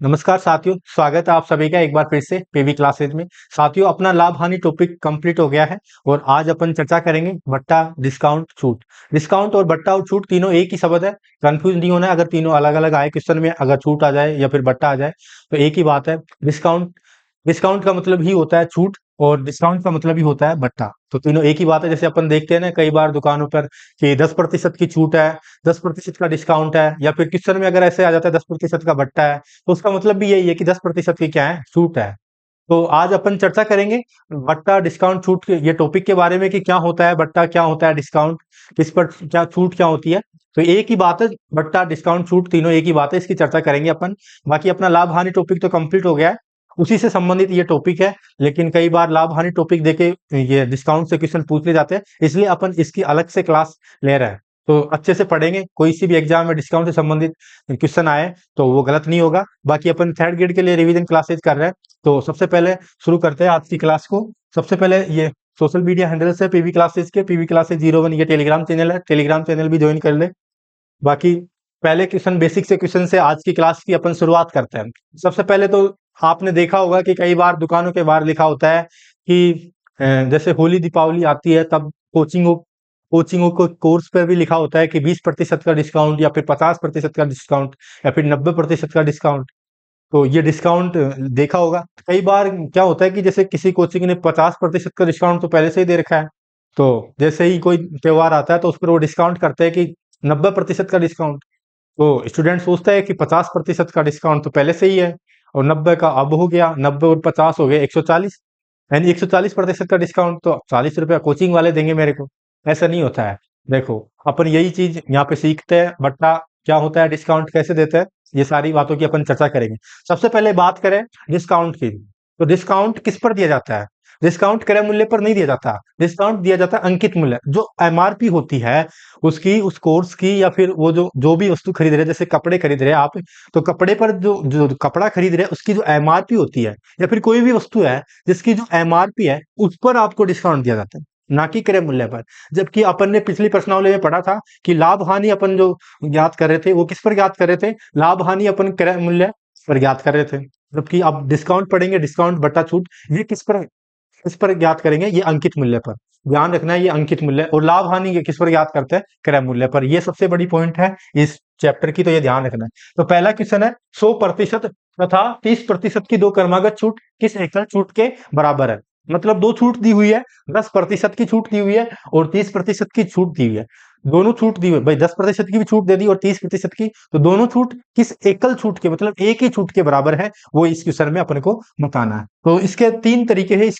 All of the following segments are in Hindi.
नमस्कार साथियों, स्वागत है आप सभी का एक बार फिर से पीवी क्लासेज में। साथियों, अपना लाभ हानि टॉपिक कंप्लीट हो गया है और आज अपन चर्चा करेंगे भट्टा, डिस्काउंट, छूट। डिस्काउंट और भट्टा और छूट तीनों एक ही शब्द है, कंफ्यूज नहीं होना है। अगर तीनों अलग अलग आए क्वेश्चन में, अगर छूट आ जाए या फिर भट्टा आ जाए तो एक ही बात है। डिस्काउंट डिस्काउंट का मतलब ही होता है छूट और डिस्काउंट का मतलब ही होता है भट्टा। तो तीनों एक ही बात है। जैसे अपन देखते हैं ना कई बार दुकानों पर कि 10% की छूट है, 10% का डिस्काउंट है, या फिर क्वेश्चन में अगर ऐसे आ जाता है 10% का भट्टा है, तो उसका मतलब भी यही है कि 10% की क्या है, छूट है। तो आज अपन चर्चा करेंगे भट्टा, डिस्काउंट, छूट के ये टॉपिक के बारे में कि क्या होता है भट्टा, क्या होता है डिस्काउंट, किस पर क्या छूट क्या होती है। तो एक ही बात है, भट्टा, डिस्काउंट, छूट तीनों एक ही बात है, इसकी चर्चा करेंगे अपन। बाकी अपना लाभ हानि टॉपिक तो कंप्लीट हो गया है, उसी से संबंधित ये टॉपिक है। लेकिन कई बार लाभ हानि टॉपिक देके ये डिस्काउंट से क्वेश्चन पूछ ले जाते हैं, इसलिए अपन इसकी अलग से क्लास ले रहे हैं। तो अच्छे से पढ़ेंगे, कोई सी भी एग्जाम में डिस्काउंट से संबंधित क्वेश्चन आए तो वो गलत नहीं होगा। बाकी अपन थर्ड ग्रेड के लिए रिवीजन क्लासेज कर रहे हैं। तो सबसे पहले शुरू करते हैं आज की क्लास को। सबसे पहले ये सोशल मीडिया हैंडल्स है पीवी क्लासेज के, पीवी क्लासेज 01 ये टेलीग्राम चैनल है, टेलीग्राम चैनल भी ज्वाइन कर ले। बाकी पहले क्वेश्चन, बेसिक से क्वेश्चन से आज की क्लास की अपन शुरुआत करते हैं। सबसे पहले तो आपने देखा होगा कि कई बार दुकानों के बाहर लिखा होता है कि जैसे होली दीपावली आती है तब कोचिंगों कोचिंगों को कोर्स पर भी लिखा होता है कि 20% का डिस्काउंट या फिर 50% का डिस्काउंट या फिर 90% का डिस्काउंट। तो ये डिस्काउंट देखा होगा। कई बार क्या होता है कि जैसे किसी कोचिंग ने 50% का डिस्काउंट तो पहले से ही दे रखा है, तो जैसे ही कोई त्योहार आता है तो उस पर वो डिस्काउंट करते हैं कि 90% का डिस्काउंट। तो स्टूडेंट सोचता है कि 50% का डिस्काउंट तो पहले से ही है और 90 का अब हो गया, 90 और 50 हो गए 140, यानी 140% का डिस्काउंट, तो 40 रुपया कोचिंग वाले देंगे मेरे को। ऐसा नहीं होता है। देखो, अपन यही चीज यहाँ पे सीखते हैं, बट्टा क्या होता है, डिस्काउंट कैसे देते हैं, ये सारी बातों की अपन चर्चा करेंगे। सबसे पहले बात करें डिस्काउंट की, तो डिस्काउंट किस पर दिया जाता है? डिस्काउंट क्रय मूल्य पर नहीं दिया जाता, डिस्काउंट दिया जाता है अंकित मूल्य, जो एमआरपी होती है उसकी, उस कोर्स की, या फिर वो जो जो भी वस्तु खरीद रहे हैं, जैसे कपड़े खरीद रहे हैं आप, तो कपड़े पर जो जो कपड़ा खरीद रहे हैं उसकी जो एमआरपी होती है, या फिर कोई भी वस्तु है जिसकी जो एमआरपी है उस पर आपको डिस्काउंट दिया जाता है, ना कि क्रय मूल्य पर। जबकि अपन ने पिछली प्रश्नावली में पढ़ा था कि लाभ हानि अपन जो ज्ञात कर रहे थे वो किस पर ज्ञात कर रहे थे, लाभ हानि अपन क्रय मूल्य पर ज्ञात कर रहे थे। जबकि अब डिस्काउंट पढ़ेंगे, डिस्काउंट बटा छूट, ये किस पर ज्ञात करेंगे, ये अंकित मूल्य पर। ध्यान रखना है, ये अंकित मूल्य। और लाभ हानि ये किस पर ज्ञात करते हैं, क्रय मूल्य पर। ये सबसे बड़ी पॉइंट है इस चैप्टर की, तो ये ध्यान रखना है। तो पहला क्वेश्चन है, 100% तथा 30% की दो क्रमागत छूट किस एकल छूट के बराबर है? मतलब दो छूट दी हुई है, 10% की छूट दी हुई है और 30% की छूट दी हुई है। दोनों छूट दी हुई है भाई, 10% की भी छूट दे दी और 30% की, तो दोनों छूट किस एकल छूट के, मतलब एक ही छूट के बराबर है, वो इस क्वेश्चन में अपन को बताना है। तो इसके तीन तरीके हैं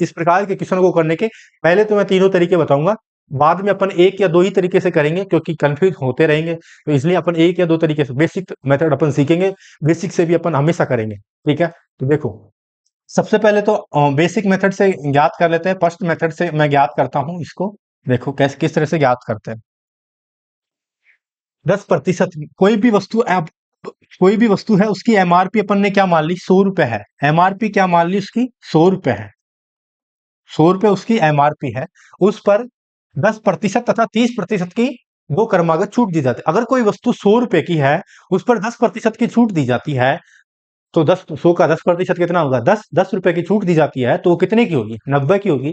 इस प्रकार के क्वेश्चन को करने के। पहले तो मैं तीनों तरीके बताऊंगा, बाद में अपन एक या दो ही तरीके से करेंगे क्योंकि कंफ्यूज होते रहेंगे, तो इसलिए अपन एक या दो तरीके से बेसिक मेथड अपन सीखेंगे। बेसिक से भी अपन हमेशा करेंगे, ठीक है। तो देखो, सबसे पहले तो बेसिक मेथड से ज्ञात कर लेते हैं। फर्स्ट मेथड से मैं ज्ञात करता हूं इसको। देखो कैसे, किस तरह से ज्ञात करते हैं। 10% कोई भी वस्तु कोई भी वस्तु है, उसकी एमआरपी अपन ने क्या मान ली, 100 रुपए है। एमआरपी क्या मान ली उसकी, 100 रुपए है। 100 रुपए उसकी एमआरपी है। उस पर 10% तथा 30% की दो क्रमागत छूट दी जाती है। अगर कोई वस्तु 100 रुपए की है, उस पर 10% की छूट दी जाती है, तो 10 का 10% कितना होगा, 10 रुपए की छूट दी जाती है, तो वो कितने की होगी, 90 की होगी।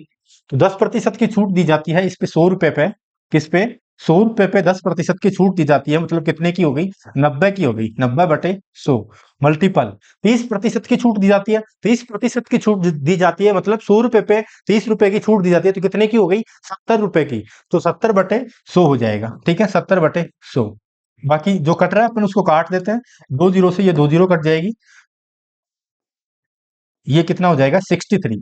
तो 10% की छूट दी जाती है इस पे, 100 रुपए पे। किस पे, 100 रुपए पे 10% की छूट दी जाती है, मतलब कितने की हो गई, 90 की हो गई। 90/100 मल्टीपल 30% की छूट दी जाती है, 30% की छूट दी जाती है, मतलब 100 रुपए पे 30 रुपए की छूट दी जाती है, तो कितने की हो गई, 70 रुपए की। तो 70/100 हो जाएगा, ठीक है, 70/100। बाकी जो कट रहा है अपन उसको काट देते हैं, 2 जीरो से ये 2 जीरो कट जाएगी, ये कितना हो जाएगा, 63।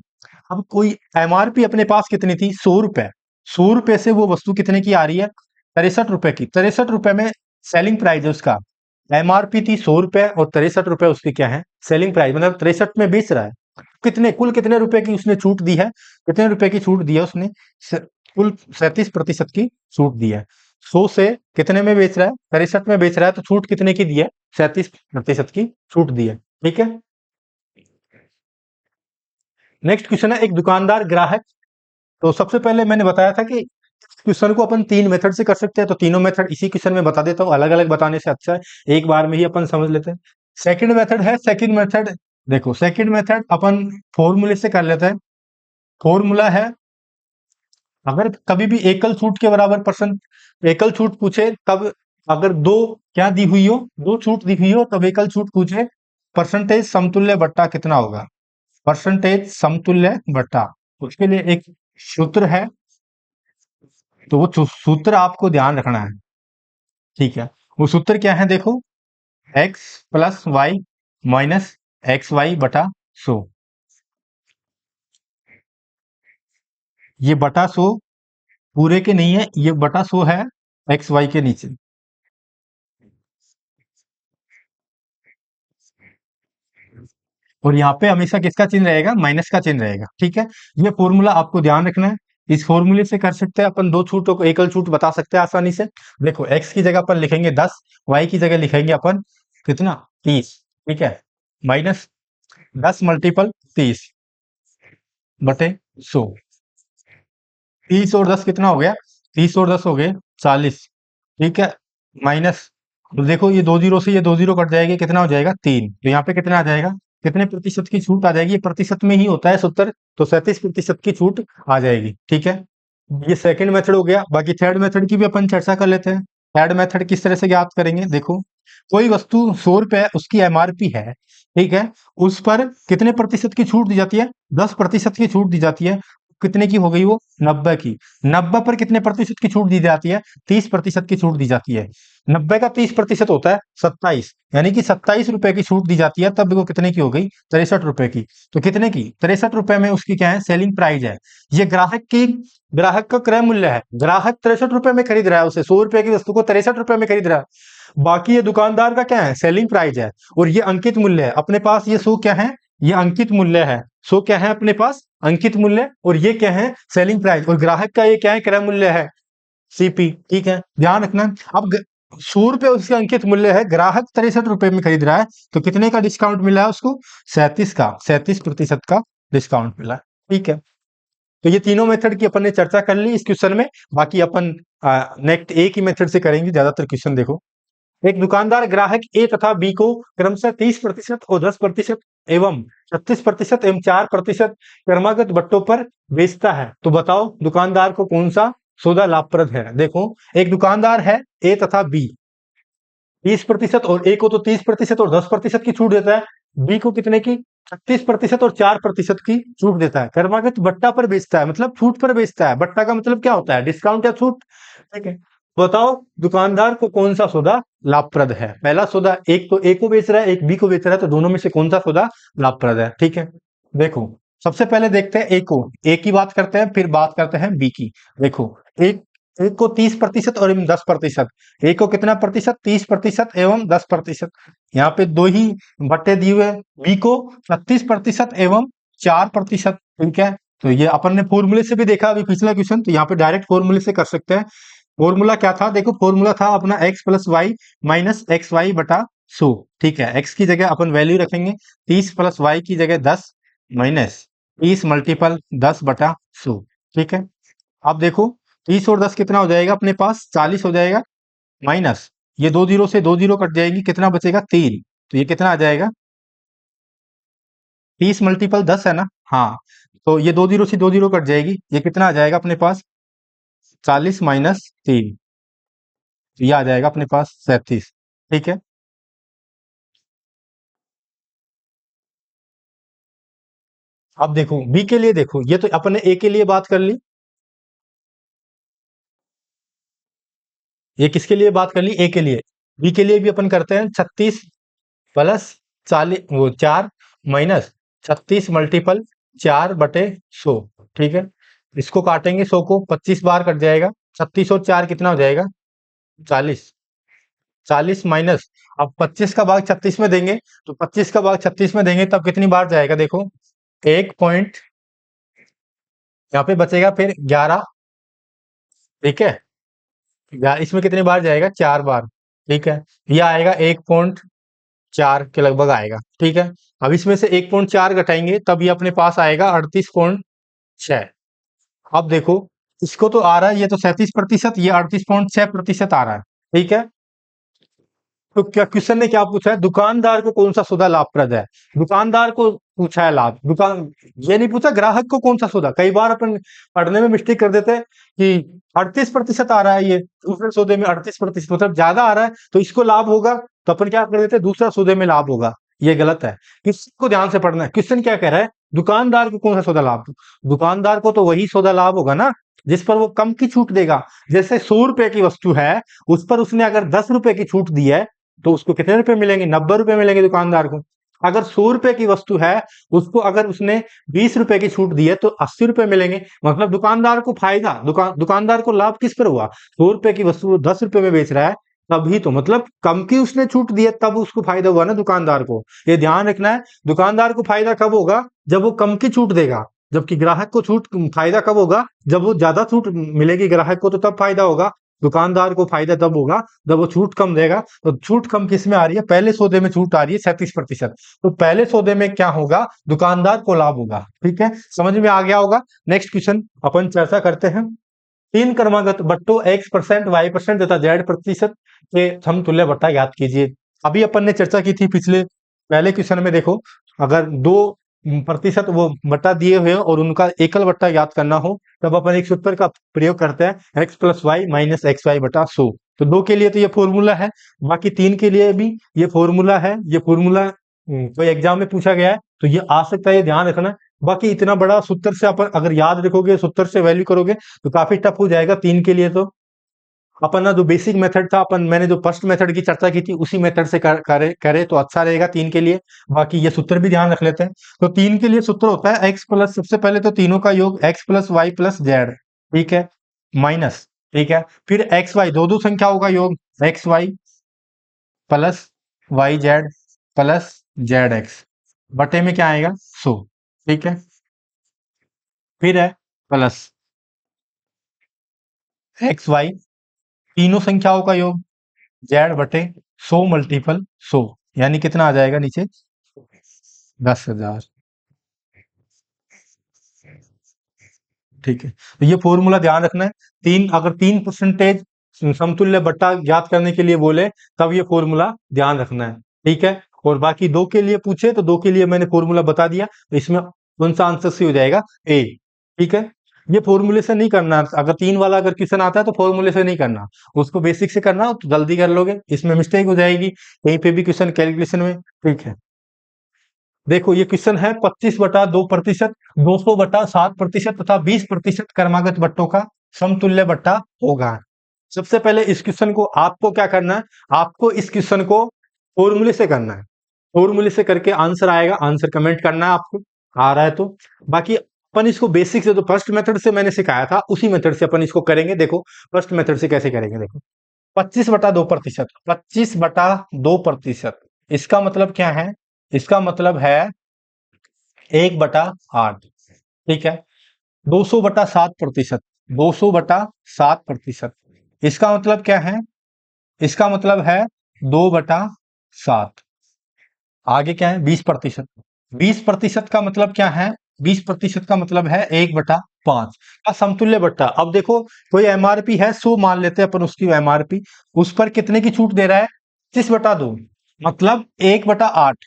अब कोई एमआरपी अपने पास कितनी थी, 100 रुपए। 100 रुपए से वो वस्तु कितने की आ रही है, 63 रुपए की। 63 रुपए में सेलिंग प्राइस है उसका। एमआरपी थी 100 रुपए और 63 रुपए उसकी क्या है, सेलिंग प्राइस, मतलब 63 में बेच रहा है। कितने, कुल कितने रुपए की उसने छूट दी है, कितने रुपए की छूट दी है उसने, कुल 37% की छूट दी है। 100 से कितने में बेच रहा है, 63 में बेच रहा है, तो छूट कितने की दी है, 37% की छूट दी है, ठीक है। नेक्स्ट क्वेश्चन है, एक दुकानदार ग्राहक। तो सबसे पहले मैंने बताया था कि क्वेश्चन को अपन तीन मेथड से कर सकते हैं, तो तीनों मेथड इसी क्वेश्चन में बता देता हूँ, अलग अलग बताने से अच्छा है, एक बार में ही अपन समझ लेते हैं। सेकंड मेथड है, सेकंड मेथड देखो, सेकंड मेथड अपन फॉर्मूले से कर लेते हैं। फॉर्मूला है, अगर कभी भी एकल छूट के बराबर परसेंट एकल छूट पूछे तब, अगर दो क्या दी हुई हो, दो छूट दी हुई हो तब एकल छूट पूछे, परसेंटेज समतुल्य बट्टा कितना होगा, परसेंटेज समतुल्य बट्टा, उसके लिए एक सूत्र है, तो वो सूत्र आपको ध्यान रखना है। ठीक है, वो सूत्र क्या है देखो, X plus Y minus X Y बटा 100। ये बटा 100 पूरे के नहीं है, ये बटा 100 है एक्स वाई के नीचे। और यहाँ पे हमेशा किसका चिन्ह रहेगा, माइनस का चिन्ह रहेगा। ठीक है, ये फॉर्मूला आपको ध्यान रखना है। इस फॉर्मूले से कर सकते हैं अपन दो छूटों को एकल छूट बता सकते हैं आसानी से। देखो, एक्स की जगह अपन लिखेंगे 10, वाई की जगह लिखेंगे अपन कितना, 30। ठीक है, माइनस 10 मल्टीपल 30 बटे 100। 30 और 10 कितना हो गया, 30 और 10 हो गए 40। ठीक है, माइनस, तो देखो ये दो जीरो से ये दो जीरो कट जाएगी, कितना हो जाएगा 3। तो यहाँ पे कितना आ जाएगा, कितने प्रतिशत की छूट आ जाएगी, ये प्रतिशत में ही होता है सूत्र, तो 37% की छूट आ जाएगी। ठीक है, ये सेकंड मेथड हो गया। बाकी थर्ड मेथड की भी अपन चर्चा कर लेते हैं। थर्ड मेथड किस तरह से ज्ञात करेंगे, देखो, कोई वस्तु 100 रुपए उसकी एमआरपी है, ठीक है, उस पर कितने प्रतिशत की छूट दी जाती है, 10% की छूट दी जाती है। कितने की हो गई वो, 90 की। 90 पर कितने प्रतिशत की छूट दी जाती है, 30% की छूट दी जाती है। 90 का 30% होता है 27, यानी कि 27 रुपए की छूट दी जाती है, तब वो कितने की हो गई, 63 रुपए की। तो कितने की, 63 रुपए में उसकी क्या है, सेलिंग प्राइस है। ये ग्राहक का क्रय मूल्य है। ग्राहक 63 रुपए में खरीद रहा है, उसे 100 रुपए की वस्तु को 63 रुपए में खरीद रहा है। बाकी ये दुकानदार का क्या है, सेलिंग प्राइस है। और ये अंकित मूल्य है अपने पास, ये 100 क्या है, ये अंकित मूल्य है। 100 क्या है अपने पास, अंकित मूल्य, और ये क्या है, सेलिंग प्राइस। और ग्राहक का ये क्या है, क्रय मूल्य है, सीपी। ठीक है, ध्यान रखना। अब 100 रुपए उसका अंकित मूल्य है, ग्राहक 63 रुपए में खरीद रहा है, तो कितने का डिस्काउंट मिला है उसको, 37% का डिस्काउंट मिला है। ठीक है, तो ये तीनों मेथड की अपन ने चर्चा कर ली इस क्वेश्चन में। बाकी अपन नेक्स्ट एक ही मेथड से करेंगे ज्यादातर क्वेश्चन। देखो, एक दुकानदार ग्राहक ए तथा बी को क्रमशः 30% और 10% एवं 36% एवं 4% क्रमागत बट्टों पर बेचता है, तो बताओ दुकानदार को कौन सा सौदा लाभप्रद है। देखो, एक दुकानदार है ए तथा बी, 30% और ए को तो 30% और 10% की छूट देता है, बी को कितने की, 36% और 4% की छूट देता है। क्रमागत बट्टा पर बेचता है, मतलब छूट पर बेचता है। बट्टा का मतलब क्या होता है, डिस्काउंट या छूट। ठीक है, बताओ दुकानदार को कौन सा सौदा लाभप्रद है। पहला सौदा, एक तो ए को बेच रहा है, एक बी को बेच रहा है, तो दोनों में से कौन सा सौदा लाभप्रद है। ठीक है, देखो, सबसे पहले देखते हैं ए को, ए की बात करते हैं, फिर बात करते हैं बी की। देखो, एक एक को 30% और 10%, ए को कितना प्रतिशत, 30% एवं 10%। यहाँ पे दो ही बट्टे दिए हुए, बी को 36% एवं 4%। ठीक है, तो ये अपन ने फॉर्मूले से भी देखा अभी पिछला क्वेश्चन, तो यहाँ पे डायरेक्ट फॉर्मूले से कर सकते हैं। फॉर्मूला क्या था, देखो, फॉर्मूला था अपना X plus Y minus X Y बटा 100। ठीक है, एक्स की जगह अपन वैल्यू रखेंगे 30 प्लस वाई की जगह 10 माइनस 30 मल्टीपल 10 बटा 100। ठीक है, अब देखो, 30 और 10 कितना हो जाएगा अपने पास, 40 हो जाएगा, माइनस ये दो जीरो से दो जीरो कट जाएगी, कितना बचेगा 3। तो ये कितना आ जाएगा, 30 मल्टीपल 10 है ना, हाँ, तो ये दो जीरो से दो जीरो कट जाएगी, ये कितना आ जाएगा अपने पास, 40 - 3, ये आ जाएगा अपने पास 37। ठीक है, अब देखो बी के लिए, देखो ये तो अपन ने ए के लिए बात कर ली, ये किसके लिए बात कर ली, ए के लिए। बी के लिए भी अपन करते हैं, 36 प्लस 40 वो 4 माइनस 36 मल्टीपल 4/100। ठीक है, इसको काटेंगे 100 को, 25 बार कट जाएगा, 36 और 4 कितना हो जाएगा, 40। 40 माइनस, अब 25 का भाग 36 में देंगे, तो 25 का भाग 36 में देंगे तब कितनी बार जाएगा, देखो 1 पॉइंट, यहाँ पे बचेगा फिर 11। ठीक है, इसमें कितनी बार जाएगा, 4 बार। ठीक है, ये आएगा 1.4 के लगभग आएगा। ठीक है, अब इसमें से 1.4 घटाएंगे तब ये अपने पास आएगा 38.6। अब देखो, इसको तो आ रहा है, ये तो 37%, ये 38.6% आ रहा है। ठीक है, तो क्या क्वेश्चन ने क्या पूछा है, दुकानदार को कौन सा सौदा लाभप्रद है। दुकानदार को पूछा है लाभ, दुकान, ये नहीं पूछा ग्राहक को कौन सा सौदा। कई बार अपन पढ़ने में मिस्टेक कर देते हैं कि 38% आ रहा है, ये दूसरे सौदे में 38% मतलब ज्यादा आ रहा है तो इसको लाभ होगा, तो अपन क्या कर देते हैं, दूसरा सौदे में लाभ होगा। ये गलत है, किसको ध्यान से पढ़ना है। क्वेश्चन क्या कह रहा है, दुकानदार को कौन सा सौदा लाभ। दुकानदार को तो वही सौदा लाभ होगा ना जिस पर वो कम की छूट देगा। जैसे 100 रुपए की वस्तु है, उस पर उसने अगर 10 रुपए की छूट दी है तो उसको कितने रुपए मिलेंगे, 90 रुपए मिलेंगे दुकानदार को। अगर 100 रुपए की वस्तु है, उसको अगर उसने 20 रुपए की छूट दी है तो 80 रुपए मिलेंगे। मतलब दुकानदार को फायदा, दुकानदार को लाभ किस पर हुआ, 100 रुपए की वस्तु वो 10 रुपए में बेच रहा है तभी तो, मतलब कम की उसने छूट दी है तब उसको फायदा हुआ ना दुकानदार को। ये ध्यान रखना है, दुकानदार को फायदा कब होगा, जब वो कम की छूट देगा। जबकि ग्राहक को छूट फायदा कब होगा, जब वो ज्यादा छूट मिलेगी ग्राहक को तो तब फायदा होगा। दुकानदार को फायदा तब होगा जब वो छूट कम देगा। तो छूट कम किस में आ रही है, पहले सौदे में छूट आ रही है 37%। तो पहले सौदे में क्या होगा, दुकानदार को लाभ होगा। ठीक है, समझ में आ गया होगा। नेक्स्ट क्वेश्चन अपन चर्चा करते हैं। तीन क्रमागत बट्टों x% y% तथा z% के समतुल्य बट्टा ज्ञात कीजिए। अभी अपन ने चर्चा की थी पिछले पहले क्वेश्चन में, देखो अगर 2% वो बट्टा दिए हुए और उनका एकल बट्टा ज्ञात करना हो तब अपन एक सूत्र का प्रयोग करते हैं, x+y - xy बटा 100। तो 2 के लिए तो ये फॉर्मूला है, बाकी 3 के लिए भी ये फॉर्मूला है। ये फॉर्मूला कोई एग्जाम में पूछा गया है तो ये आ सकता है, ये ध्यान रखना। बाकी इतना बड़ा सूत्र से अपन अगर याद रखोगे, सूत्र से वैल्यू करोगे तो काफी टफ हो जाएगा 3 के लिए। तो अपन ना जो बेसिक मेथड था, अपन मैंने जो फर्स्ट मेथड की चर्चा की थी उसी मेथड से करे तो अच्छा रहेगा 3 के लिए। बाकी ये सूत्र भी ध्यान रख लेते हैं। तो 3 के लिए सूत्र होता है x प्लस, सबसे पहले तो तीनों का योग x+y+z, ठीक है, माइनस, ठीक है, फिर xy, दो दो संख्याओं का योग xy plus yz plus zx बटे में क्या आएगा 100, ठीक है, फिर है प्लस xy, तीनों संख्याओं का योग z बटे 100 मल्टीपल 100, यानी कितना आ जाएगा नीचे 10,000। ठीक है, तो ये फॉर्मूला ध्यान रखना है। अगर 3% समतुल्य बट्टा ज्ञात करने के लिए बोले तब ये फॉर्मूला ध्यान रखना है। ठीक है, और बाकी 2 के लिए पूछे तो 2 के लिए मैंने फॉर्मूला बता दिया, तो इसमें कौन सा आंसर सी हो जाएगा, ए। ठीक है, ये फॉर्मूले से नहीं करना। अगर 3 वाला अगर क्वेश्चन आता है तो फॉर्मूले से नहीं करना, उसको बेसिक से करना तो जल्दी कर लोगे, इसमें मिस्टेक हो जाएगी कहीं पे भी क्वेश्चन कैलकुलेशन में। ठीक है, देखो ये क्वेश्चन है 25/2%, 200/7% तथा 20% क्रमागत बट्टों का समतुल्य बट्टा होगा। सबसे पहले इस क्वेश्चन को आपको क्या करना है, आपको इस क्वेश्चन को फॉर्मूले से करना है। फॉर्मूले से करके आंसर आएगा, आंसर कमेंट करना है आपको, आ रहा है तो। बाकी अपन इसको बेसिक से, जो फर्स्ट मेथड से मैंने सिखाया था उसी मेथड से अपन इसको करेंगे। देखो फर्स्ट मेथड से कैसे करेंगे, देखो 25/2%, 25/2%, इसका मतलब क्या है, इसका मतलब है 1/8, ठीक है। 200/7%, 200/7%, इसका मतलब क्या है, इसका मतलब है 2/7। आगे क्या है 20%, 20% का मतलब क्या है, 20% का मतलब है 1/5 का समतुल्य बट्टा। अब देखो कोई एमआरपी है 100 मान लेते हैं अपन, उसकी एमआरपी, उस पर कितने की छूट दे रहा है, 25/2, मतलब 1/8,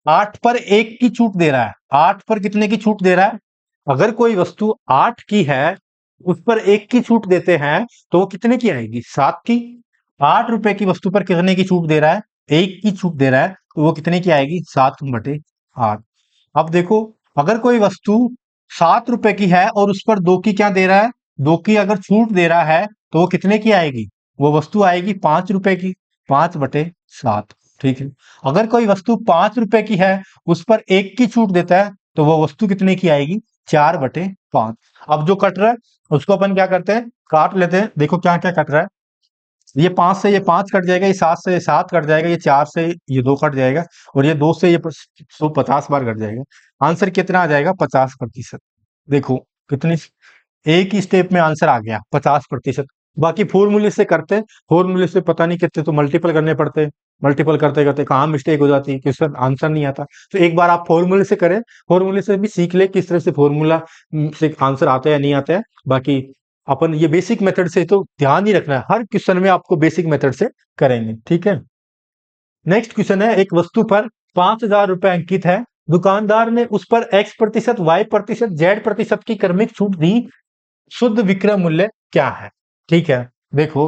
8 पर 1 की छूट दे रहा है। 8 पर कितने की छूट दे रहा है, अगर कोई वस्तु 8 की है उस पर 1 की छूट देते हैं तो वो कितने की आएगी, 7 की। 8 रुपए की वस्तु पर कितने की छूट दे रहा है, 1 की छूट दे रहा है, तो वो कितने की आएगी, 7/8। अब देखो अगर कोई वस्तु 7 रुपए की है और उस पर 2 की क्या दे रहा है, 2 की अगर छूट दे रहा है तो वो कितने की आएगी, वो वस्तु आएगी 5 रुपए की, 5/7। ठीक है, अगर कोई वस्तु 5 रुपए की है उस पर 1 की छूट देता है तो वो वस्तु कितने की आएगी, 4/5। अब जो कट रहा है उसको अपन क्या करते हैं, काट लेते हैं। देखो क्या क्या कट रहा है, ये 5 से ये 5 कट जाएगा, ये 7 से ये 7 कट जाएगा, ये 4 से ये 2 कट जाएगा, और ये 2 से ये 150 बार कट जाएगा। आंसर कितना आ जाएगा, 50%। देखो कितनी, एक ही स्टेप में आंसर आ गया 50%। बाकी फॉर्मूले से करते, फॉर्मूले से पता नहीं कितने तो मल्टीपल करने पड़ते, मल्टीपल करते करते कहाँ मिस्टेक हो जाती है, क्वेश्चन आंसर नहीं आता। तो एक बार आप फॉर्मूले से करें, फॉर्मूले से भी सीख ले किस तरह से फॉर्मूला से आंसर आता है या नहीं आता है। बाकी अपन ये बेसिक मेथड से तो ध्यान ही रखना है, हर क्वेश्चन में आपको बेसिक मेथड से करेंगे। ठीक है, नेक्स्ट क्वेश्चन है, एक वस्तु पर 5,000 रुपए अंकित है, दुकानदार ने उस पर x% y% z% की क्रमिक छूट दी, शुद्ध विक्रय मूल्य क्या है? ठीक है, देखो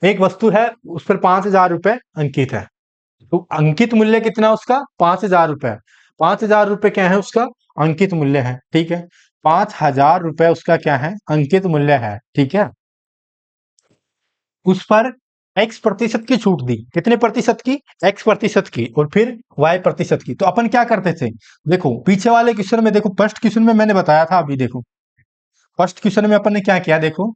एक वस्तु है, उस पर 5,000 रुपए अंकित है, तो अंकित मूल्य कितना उसका? 5,000 रुपए। 5,000 रुपए क्या है उसका? अंकित मूल्य है। ठीक है, 5,000 रुपए उसका क्या है? अंकित मूल्य है। ठीक है, उस पर x% की छूट दी, कितने प्रतिशत की? x% की, और फिर y% की। तो अपन क्या करते थे, देखो पीछे वाले क्वेश्चन में, देखो फर्स्ट क्वेश्चन में मैंने बताया था, अभी देखो फर्स्ट क्वेश्चन में अपन ने क्या किया, देखो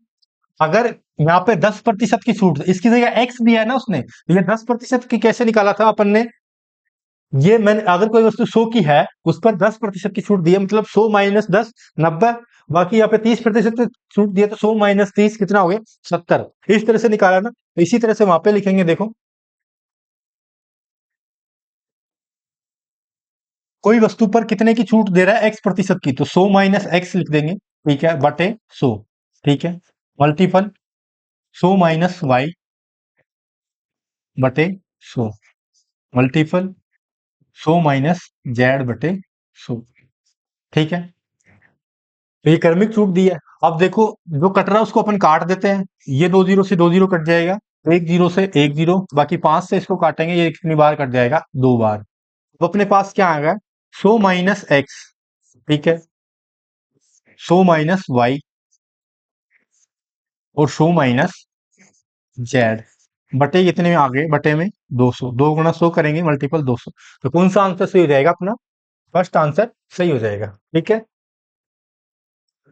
अगर यहाँ पे 10% की छूट, इसकी जगह x दिया है ना उसने, तो ये 10% की कैसे निकाला था अपन ने? ये मैंने, अगर कोई वस्तु 100 की है, उस पर 10% की छूट दी है, मतलब 100 माइनस 10 90, बाकी यहाँ पे 30% की छूट दी है, तो 100 माइनस 30 कितना हो गया? 70। इस तरह से निकाला ना, तो इसी तरह से वहां पे लिखेंगे। देखो कोई वस्तु पर कितने की छूट दे रहा है? x% की, तो 100 माइनस x लिख देंगे। ठीक है, बटे 100। ठीक है, मल्टीपल 100 माइनस y बटे 100, मल्टीपल 100 माइनस z बटे 100। ठीक है, तो ये क्रमिक छूट दी है। अब देखो जो कट रहा है उसको अपन काट देते हैं, ये 2 जीरो से 2 जीरो कट जाएगा, एक जीरो से एक जीरो, बाकी 5 से इसको काटेंगे, ये कितनी बार कट जाएगा? 2 बार। अब अपने पास क्या आ गया? 100 माइनस एक्स, ठीक है, 100 माइनस वाई और 100 माइनस जेड, बटे कितने में आ गए? बटे में 200, 2 गुणा 100 करेंगे, मल्टीपल 200। तो कौन सा आंसर सही हो जाएगा? अपना फर्स्ट आंसर सही हो जाएगा। ठीक है,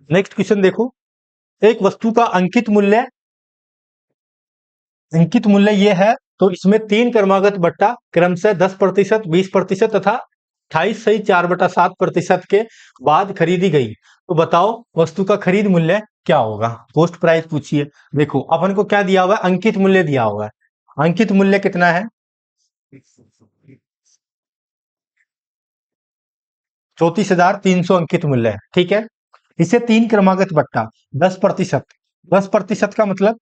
नेक्स्ट क्वेश्चन देखो, एक वस्तु का अंकित मूल्य ये है, तो इसमें 3 क्रमागत बट्टा क्रमशः 10%, 20% तथा 28 सही 4/7% के बाद खरीदी गई, तो बताओ वस्तु का खरीद मूल्य क्या होगा? कॉस्ट प्राइस पूछिए। देखो अपन को क्या दिया हुआ है? अंकित मूल्य दिया हुआ है। अंकित मूल्य कितना है? 34,300 अंकित मूल्य है। ठीक है, इसे 3 क्रमागत बट्टा 10%, 10% का मतलब,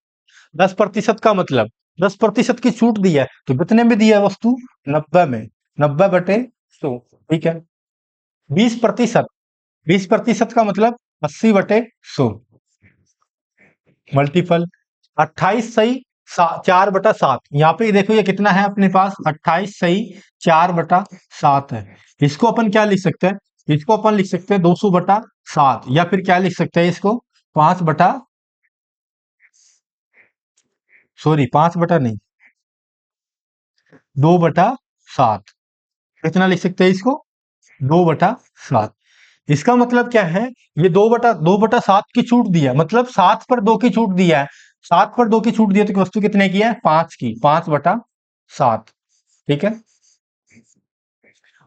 10% का मतलब 10% की छूट दी है, तो कितने में दी है वस्तु? 90 में, 90/100। ठीक है, 20%, 20% का मतलब 80/100, मल्टीपल 28 सही 4/7। यहाँ पे देखो ये कितना है अपने पास? 28 सही 4/7 है। इसको अपन क्या लिख सकते हैं? इसको अपन लिख सकते हैं 200/7, या फिर क्या लिख सकते हैं इसको? 5 बटा, सॉरी 5 बटा नहीं, 2/7। कितना लिख सकते हैं इसको? 2/7। इसका मतलब क्या है? ये 2/7 की छूट दी है, मतलब 7 पर 2 की छूट दी है। 7 पर 2 की छूट दी है, तो वस्तु कितने की है? 5 की, 5/7। ठीक है,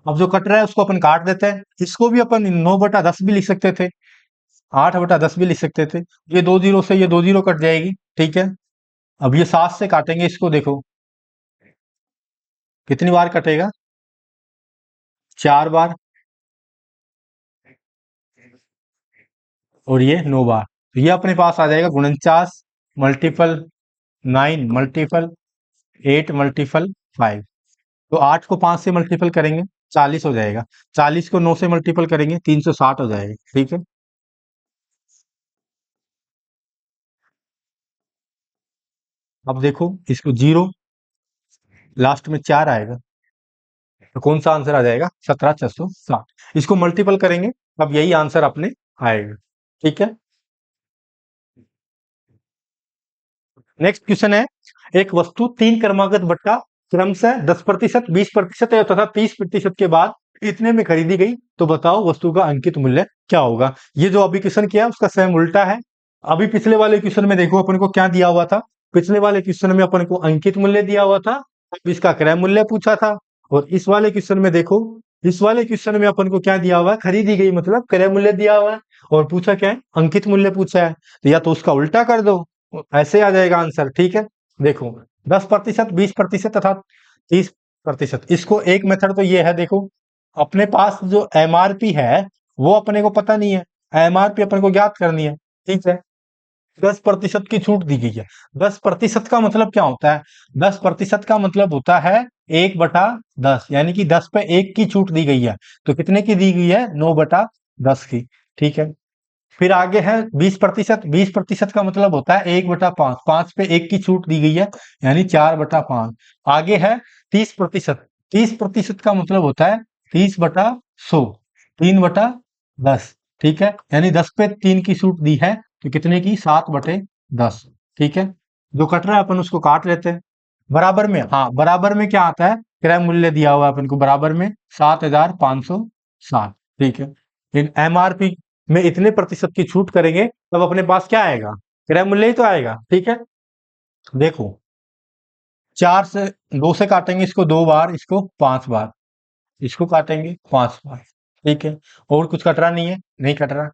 अब जो कट रहा है उसको अपन काट देते हैं, इसको भी अपन 9/10 भी लिख सकते थे, 8/10 भी लिख सकते थे। ये 2 जीरो से ये 2 जीरो कट जाएगी। ठीक है, अब ये 7 से काटेंगे इसको, देखो कितनी बार कटेगा? 4 बार, और ये 9 बार। तो ये अपने पास आ जाएगा 49 मल्टीपल 9 मल्टीपल 8 मल्टीपल 5। तो 8 को 5 से मल्टीपल करेंगे, 40 हो जाएगा। 40 को 9 से मल्टीपल करेंगे, 360 हो जाएगा। ठीक है, अब देखो इसको जीरो, लास्ट में 4 आएगा, तो कौन सा आंसर आ जाएगा? 17,660। इसको मल्टीपल करेंगे, अब यही आंसर अपने आएगा। ठीक है, नेक्स्ट क्वेश्चन है, एक वस्तु 3 क्रमागत बट्टा क्रमशः 10%, 20% तथा 30% के बाद इतने में खरीदी गई, तो बताओ वस्तु का अंकित मूल्य क्या होगा? ये जो अभी क्वेश्चन किया उसका सेम उल्टा है। अभी पिछले वाले क्वेश्चन में देखो अपन को क्या दिया हुआ था? पिछले वाले क्वेश्चन में अपन को अंकित मूल्य दिया हुआ था, अब इसका क्रय मूल्य पूछा था। और इस वाले क्वेश्चन में देखो, इस वाले क्वेश्चन में अपन को क्या दिया हुआ है? खरीदी गई मतलब क्रय मूल्य दिया हुआ है, और पूछा क्या है? अंकित मूल्य पूछा है। तो या तो उसका उल्टा कर दो, ऐसे आ जाएगा आंसर। ठीक है, देखो 10%, 20% तथा 30%। इसको एक मेथड तो ये है, देखो अपने पास जो एमआरपी है वो अपने को पता नहीं है, एमआरपी अपने को ज्ञात करनी है। ठीक है, 10% की छूट दी गई है। 10% का मतलब क्या होता है? 10% का मतलब होता है 1/10, यानी कि 10 पे 1 की छूट दी गई है। तो कितने की दी गई है? 9/10 की। ठीक है। फिर आगे है 20%। 20% का मतलब होता है 1/5, 5 पे 1 की छूट दी गई है, यानी 4/5। आगे है 30%। 30% का मतलब होता है 30/100, 3/10। ठीक है, यानी 10 पे 3 की छूट दी है, तो कितने की? 7/10। ठीक है, जो कट रहा है अपन उसको काट लेते हैं। बराबर में, हाँ, बराबर में क्या आता है? क्रय मूल्य दिया हुआ है अपन को, बराबर में 7,560। ठीक है, इन एमआरपी में इतने प्रतिशत की छूट करेंगे तब अपने पास क्या आएगा? क्रय मूल्य ही तो आएगा। ठीक है, देखो, 2 से काटेंगे इसको 2 बार, इसको 5 बार, इसको काटेंगे 5 बार। ठीक है, और कुछ कट रहा नहीं है? नहीं कट रहा।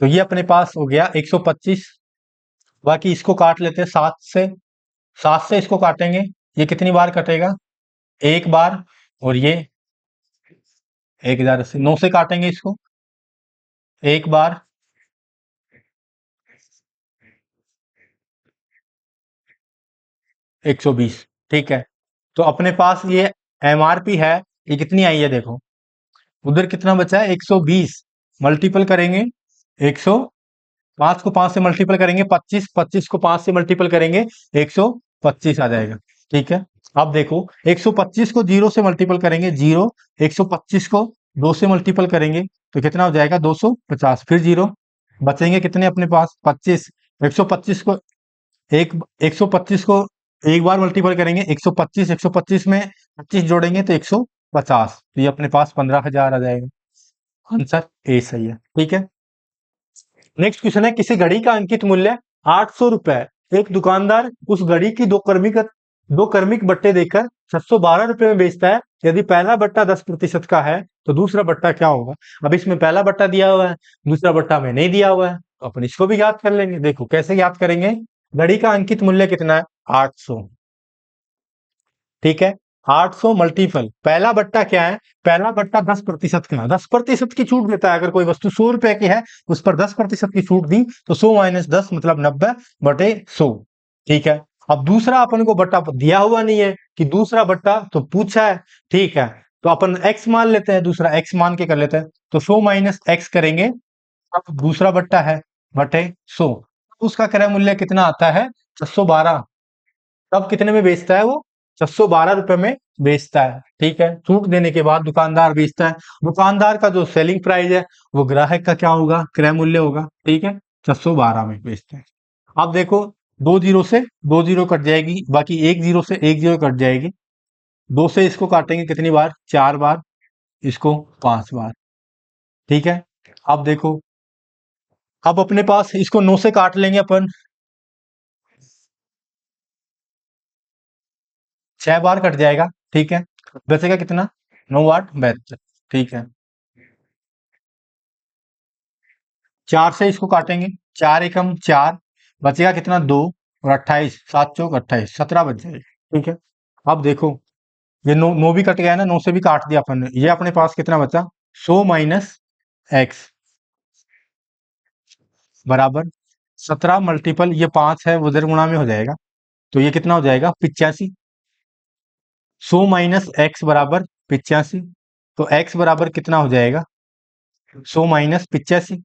तो ये अपने पास हो गया 125। बाकी इसको काट लेते हैं 7 से। 7 से इसको काटेंगे, ये कितनी बार कटेगा? 1 बार। और ये 1080। 9 से काटेंगे इसको 1 बार, 120। ठीक है, तो अपने पास ये एमआरपी है, ये कितनी आई है देखो। उधर कितना बचा है? 120। मल्टीपल करेंगे 100, 5 को 5 से मल्टीपल करेंगे 25, 25 को 5 से मल्टीपल करेंगे 125 आ जाएगा। ठीक है, अब देखो 125 को 0 से मल्टीपल करेंगे 0, 125 को 2 से मल्टीपल करेंगे तो कितना हो जाएगा? 250। फिर 0, बचेंगे कितने अपने पास? 25। 125 को एक 125 को एक बार मल्टीपल करेंगे 125, 125 में 25 जोड़ेंगे तो 150। तो ये अपने पास 15,000 आ जाएगा। आंसर ए सही है। ठीक है, नेक्स्ट क्वेश्चन है, किसी घड़ी का अंकित मूल्य 800 रुपए। एक दुकानदार उस घड़ी की दो क्रमिक बट्टे देकर 712 रुपए में बेचता है। यदि पहला बट्टा 10% का है तो दूसरा बट्टा क्या होगा? अब इसमें पहला बट्टा दिया हुआ है, दूसरा बट्टा में नहीं दिया हुआ है, तो अपन इसको भी याद कर लेंगे। देखो कैसे याद करेंगे। घड़ी का अंकित मूल्य कितना है? 800। ठीक है, 800 मल्टीपल पहला बट्टा क्या है? पहला बट्टा 10% का है, 10% की छूट देता है। अगर कोई वस्तु 100 रुपए की है, उस पर 10% की छूट दी, तो 100 - 10 मतलब 90/100। ठीक है, अब दूसरा अपन को बट्टा दिया हुआ नहीं है कि दूसरा बट्टा तो पूछा है। ठीक है, तो अपन x मान लेते हैं, दूसरा x मान के कर लेते हैं, तो 100 - x करेंगे। अब दूसरा बट्टा है बटे 100, उसका क्रय मूल्य कितना आता है? 612। तब कितने में बेचता है वो? 612 रुपए में बेचता है। ठीक है, छूट देने के बाद दुकानदार बेचता है। दुकानदार का जो सेलिंग प्राइस है वो ग्राहक का क्या होगा? क्रय मूल्य होगा। ठीक है, 612 में बेचते हैं। अब देखो, 2 जीरो से 2 जीरो कट जाएगी, बाकी 1 जीरो से 1 जीरो कट जाएगी। 2 से इसको काटेंगे कितनी बार? 4 बार, इसको 5 बार। ठीक है, अब देखो, अब अपने पास इसको 9 से काट लेंगे अपन, 6 बार कट जाएगा। ठीक है, बचेगा कितना? 9 8 72। ठीक है, 4 से इसको काटेंगे, 4 एकम 4, बचेगा कितना? 2, और 28, 7 चौक 28, 17 बच जाएगा। ठीक है, अब देखो, ये 9 9 भी कट गया है ना, 9 से भी काट दिया अपन ने। ये अपने पास कितना बचा? 100 - x बराबर 17 मल्टीपल ये 5 है, उधर गुणा में हो जाएगा, तो ये कितना हो जाएगा? 85। 100 - x बराबर 85, तो x बराबर कितना हो जाएगा? 100 - 85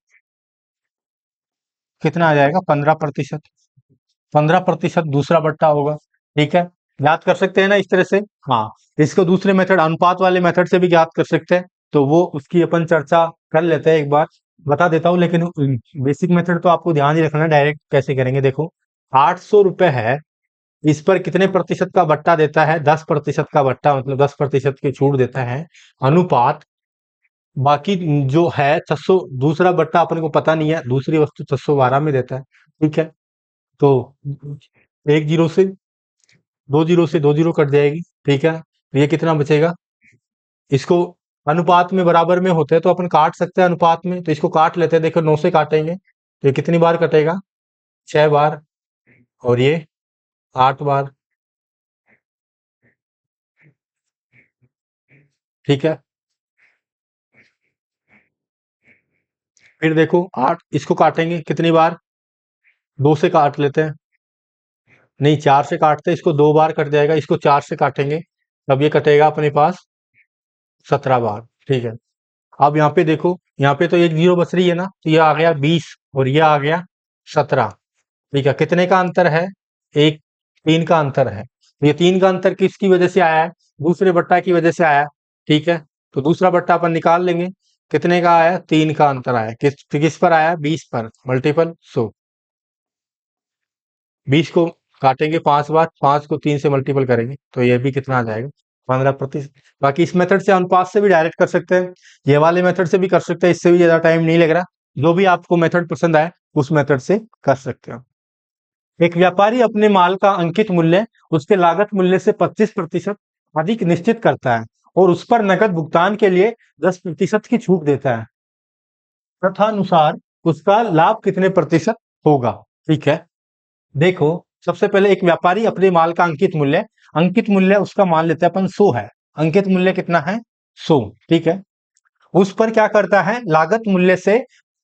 कितना आ जाएगा? 15%। 15% दूसरा बट्टा होगा। ठीक है, याद कर सकते हैं ना इस तरह से। हाँ, इसको दूसरे मेथड, अनुपात वाले मेथड से भी याद कर सकते हैं, तो वो उसकी अपन चर्चा कर लेते हैं एक बार। बता देता हूँ, लेकिन बेसिक मेथड तो आपको ध्यान ही रखना है। डायरेक्ट कैसे करेंगे देखो, 800 रुपए है, इस पर कितने प्रतिशत का बट्टा देता है? 10% का बट्टा, मतलब 10% की छूट देता है। अनुपात, बाकी जो है 600, दूसरा बट्टा अपन को पता नहीं है, दूसरी वस्तु 612 में देता है। ठीक है, तो 1 जीरो से 2 जीरो से 2 जीरो कट जाएगी। ठीक है, तो ये कितना बचेगा? इसको अनुपात में बराबर में होते हैं तो अपन काट सकते हैं अनुपात में, तो इसको काट लेते हैं। देखो 9 से काटेंगे तो ये कितनी बार कटेगा? 6 बार, और ये 8 बार। ठीक है, फिर देखो 8, इसको काटेंगे कितनी बार? 2 से काट लेते हैं, नहीं 4 से काटते हैं, इसको 2 बार कट जाएगा, इसको 4 से काटेंगे, तब ये कटेगा अपने पास 17 बार। ठीक है, अब यहाँ पे देखो, यहाँ पे तो एक जीरो बच रही है ना, तो ये आ गया 20 और ये आ गया 17। ठीक है, कितने का अंतर है? एक 3 का अंतर है। तो ये 3 का अंतर किसकी वजह से आया है? दूसरे बट्टा की वजह से आया है। ठीक है, तो दूसरा बट्टा अपन निकाल लेंगे। कितने का आया? 3 का अंतर आया। किस पर आया? 20 पर, मल्टीपल 100। 20 को काटेंगे 5 बार, 5 को 3 से मल्टीपल करेंगे, तो ये भी कितना आ जाएगा? 15%। बाकी इस मेथड से, अनुपात से भी डायरेक्ट कर सकते हैं, ये वाले मेथड से भी कर सकते हैं, इससे भी ज्यादा टाइम नहीं लग रहा। जो भी आपको मेथड पसंद आए उस मेथड से कर सकते हो। एक व्यापारी अपने माल का अंकित मूल्य उसके लागत मूल्य से 25% अधिक निश्चित करता है और उस पर नकद भुगतान के लिए 10% की छूट देता है। तथानुसार उसका लाभ कितने प्रतिशत होगा? ठीक है, देखो, सबसे पहले एक व्यापारी अपने माल का अंकित मूल्य उसका मान लेते हैं अपन 100 है। अंकित मूल्य कितना है? 100। ठीक है, उस पर क्या करता है? लागत मूल्य से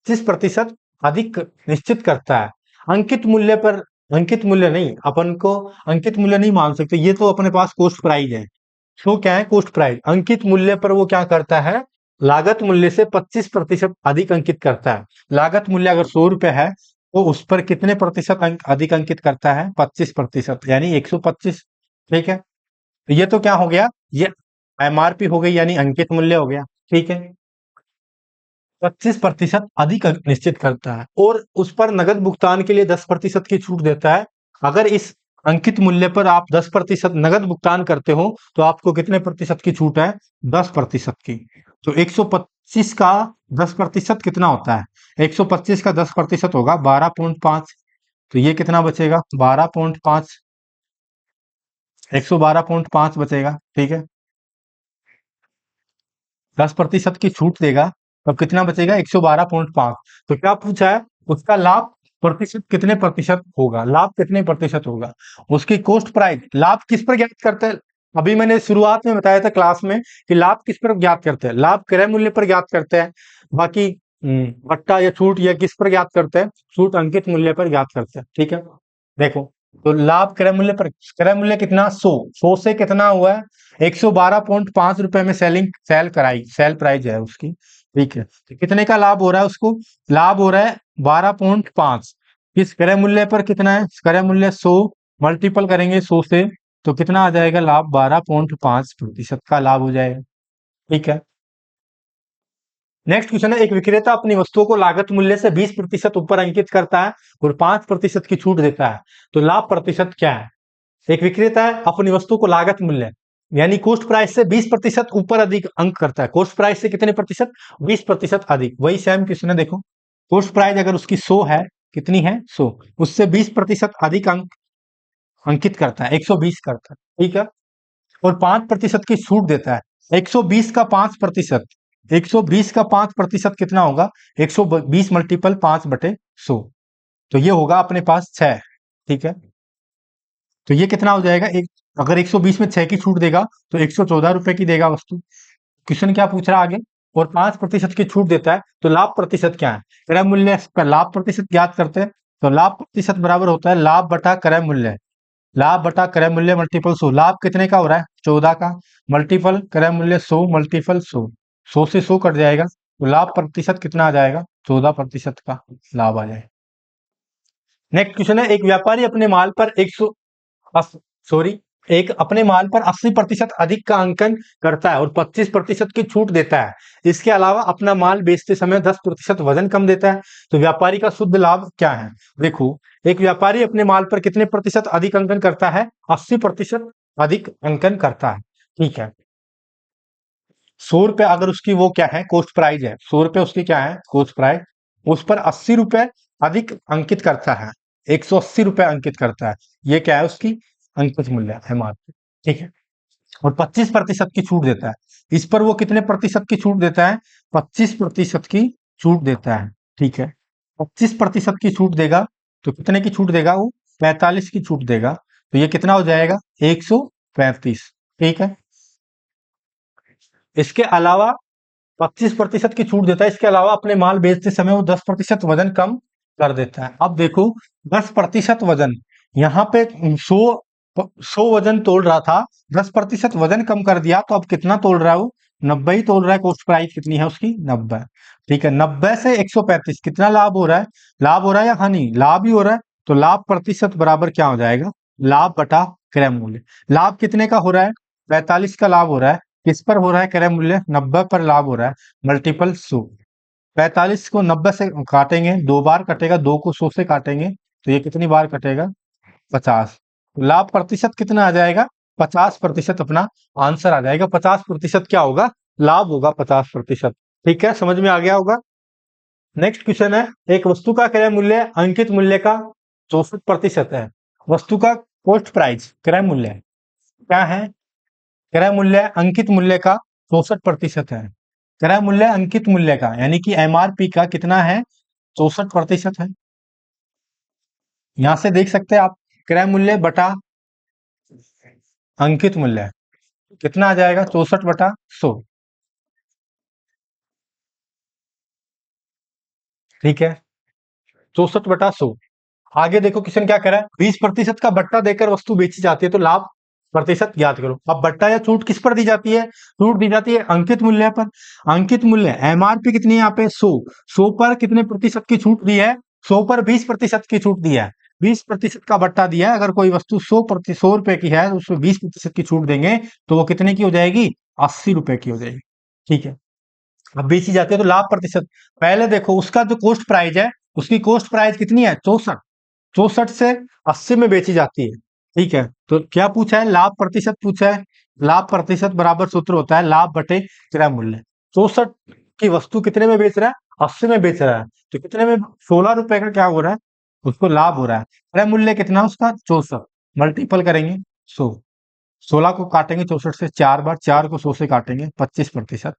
25% अधिक निश्चित करता है। अंकित मूल्य पर, अंकित मूल्य नहीं, अपन को अंकित मूल्य नहीं मान सकते, ये तो अपने पास कॉस्ट प्राइस है। सो क्या है? Cost price. अंकित मूल्य पर वो क्या करता है? लागत मूल्य से 25% अधिक अंकित करता है। लागत मूल्य अगर 100 रुपए है, तो उस पर कितने प्रतिशत अधिक अंकित करता है? 25%, यानी 125। ठीक है, तो ये तो क्या हो गया? ये एमआरपी हो गई, यानी अंकित मूल्य हो गया। ठीक है, 25% अधिक निश्चित करता है और उस पर नगद भुगतान के लिए 10% की छूट देता है। अगर इस अंकित मूल्य पर आप 10% नगद भुगतान करते हो, तो आपको कितने प्रतिशत की छूट है? 10% की। तो 125 का 10% कितना होता है? 125 का 10% होगा 12.5। तो ये कितना बचेगा? 12.5। 112.5 बचेगा। ठीक है, 10% की छूट देगा, तब कितना बचेगा? 112.5। तो क्या पूछा है? उसका लाभ प्रतिशत कितने प्रतिशत होगा? लाभ कितने प्रतिशत होगा? उसकी कॉस्ट प्राइस। लाभ किस पर ज्ञात करते हैं? अभी मैंने शुरुआत में बताया था क्लास में कि लाभ किस पर ज्ञात करते हैं? लाभ क्रय मूल्य पर ज्ञात करते हैं। बाकी बट्टा या छूट या किस पर ज्ञात करते हैं? छूट अंकित मूल्य पर ज्ञात करते हैं। ठीक है, देखो, तो लाभ क्रय मूल्य पर, क्रय मूल्य कितना? 100 से कितना हुआ है? 112.5 रुपए में सेल प्राइस है उसकी। ठीक है, तो कितने का लाभ हो रहा है उसको? लाभ हो रहा है 12.5। किस क्रय मूल्य पर कितना है? क्रय मूल्य 100, मल्टीपल करेंगे 100 से, तो कितना आ जाएगा लाभ? 12.5% का लाभ हो जाएगा। ठीक है, नेक्स्ट क्वेश्चन है, एक विक्रेता अपनी वस्तुओं को लागत मूल्य से 20% ऊपर अंकित करता है और 5% की छूट देता है, तो लाभ प्रतिशत क्या है? एक विक्रेता है, अपनी वस्तु को लागत मूल्य यानी कॉस्ट प्राइस से 20% ऊपर अधिक अंक करता है। कॉस्ट प्राइस से कितने प्रतिशत? 20% अधिक। वही सेम क्वेश्चन है, देखो, कॉस्ट प्राइस अगर उसकी 100 है, कितनी है? 100, उससे 20% अधिक अंक अंकित करता है, 120 करता है। ठीक है, और 5% की छूट देता है। 120 का 5%, 120 का 5% कितना होगा? 120 मल्टीपल 5/100, तो ये होगा अपने पास 6। ठीक है, तो ये कितना हो जाएगा? एक, अगर 120 में 6 की छूट देगा, तो 114 रुपए की देगा वस्तु। क्वेश्चन क्या पूछ रहा है आगे? और 5% की छूट देता है, तो लाभ प्रतिशत क्या है? क्रय मूल्य का लाभ प्रतिशत ज्ञात करते हैं, तो लाभ प्रतिशत बराबर होता है लाभ बटा क्रय मूल्य। लाभ बटा क्रय मूल्य मल्टीपल 100। लाभ कितने का हो रहा है? 14 का, मल्टीपल क्रय मूल्य 100 मल्टीपल 100, 100 से 100 कट जाएगा, तो लाभ प्रतिशत कितना आ जाएगा? 14% का लाभ आ जाएगा। नेक्स्ट क्वेश्चन है, एक व्यापारी अपने माल पर 100 सॉरी, एक अपने माल पर 80% अधिक का अंकन करता है और 25% की छूट देता है। इसके अलावा अपना माल बेचते समय 10% वजन कम देता है, तो व्यापारी का शुद्ध लाभ क्या है? देखो, एक व्यापारी अपने माल पर कितने प्रतिशत अधिक अंकन करता है? 80% अधिक अंकन करता है। ठीक है, 100 रुपए अगर उसकी वो क्या है? कॉस्ट प्राइस है। 100 रुपए उसकी क्या है? Cost price. उस पर 80 रुपए अधिक अंकित करता है, 180 रुपए अंकित करता है। ये क्या है? उसकी अंकित मूल्य है, मार्केट। ठीक है, और 25% की छूट देता है। इस पर वो कितने प्रतिशत की छूट देता है? 25% की छूट देता है। ठीक है, 25% की छूट देगा, तो कितने की छूट देगा वो? 45 की छूट देगा, तो ये कितना हो जाएगा? 135। ठीक है, इसके अलावा 25% की छूट देता है, इसके अलावा अपने माल बेचते समय वो 10% वजन कम कर देता है। अब देखो 10% वजन, यहाँ पे 100 वजन तोल रहा था, 10% वजन कम कर दिया तो अब कितना तोल रहा है वो? 90 ही तोल रहा है। कॉस्ट प्राइस कितनी है उसकी? 90। ठीक है, 90 से 135 कितना लाभ हो रहा है? लाभ हो रहा है या हानि? लाभ ही हो रहा है। तो लाभ प्रतिशत बराबर क्या हो जाएगा? लाभ बटा क्रय मूल्य। लाभ कितने का हो रहा है? 45 का लाभ हो रहा है। किस पर हो रहा है क्रय मूल्य? 90 पर लाभ हो रहा है, मल्टीपल 100। 45 को 90 से काटेंगे, 2 बार कटेगा, 2 को 100 से काटेंगे तो ये कितनी बार कटेगा? 50। लाभ प्रतिशत कितना आ जाएगा? 50% अपना आंसर आ जाएगा। 50% क्या होगा? लाभ होगा 50%। ठीक है, समझ में आ गया होगा। नेक्स्ट क्वेश्चन है, एक वस्तु का क्रय मूल्य अंकित मूल्य का 64% है। वस्तु का कॉस्ट प्राइस क्रय मूल्य क्या है? क्रय मूल्य अंकित मूल्य का 64% है। क्रय मूल्य अंकित मूल्य का यानी कि एमआरपी का कितना है? 64% है। यहां से देख सकते हैं आप, क्रय मूल्य बटा अंकित मूल्य कितना आ जाएगा? 64/100। ठीक है, 64/100। आगे देखो क्वेश्चन क्या कह रहा है, 20% का बट्टा देकर वस्तु बेची जाती है तो लाभ प्रतिशत ज्ञात करो। अब बट्टा या छूट किस पर दी जाती है? छूट दी जाती है अंकित मूल्य पर। अंकित मूल्य एमआरपी कितनी है यहाँ पे? 100। 100 पर कितने प्रतिशत की छूट दी है? 100 पर 20% की छूट दी है। 20% का बट्टा दिया है। अगर कोई वस्तु 100 रुपए की है तो उसमें 20% की छूट देंगे तो वो कितने की हो जाएगी? 80 रुपए की हो जाएगी। ठीक है, अब बेची जाती है तो लाभ प्रतिशत। पहले देखो उसका जो कॉस्ट प्राइस है, उसकी कॉस्ट प्राइस कितनी है? 64। 64 से 80 में बेची जाती है। ठीक है, तो क्या पूछा है? लाभ प्रतिशत पूछा है। लाभ प्रतिशत बराबर सूत्र होता है लाभ बटे क्रय मूल्य। 64 की वस्तु कितने में बेच रहा है? 80 में बेच रहा है, तो कितने में? 16 रुपए का क्या हो रहा है? उसको लाभ हो रहा है। क्रय मूल्य कितना उसका? 64। मल्टीपल करेंगे 100। 16 को काटेंगे 64 से 4 बार, 4 को 100 से काटेंगे, 25%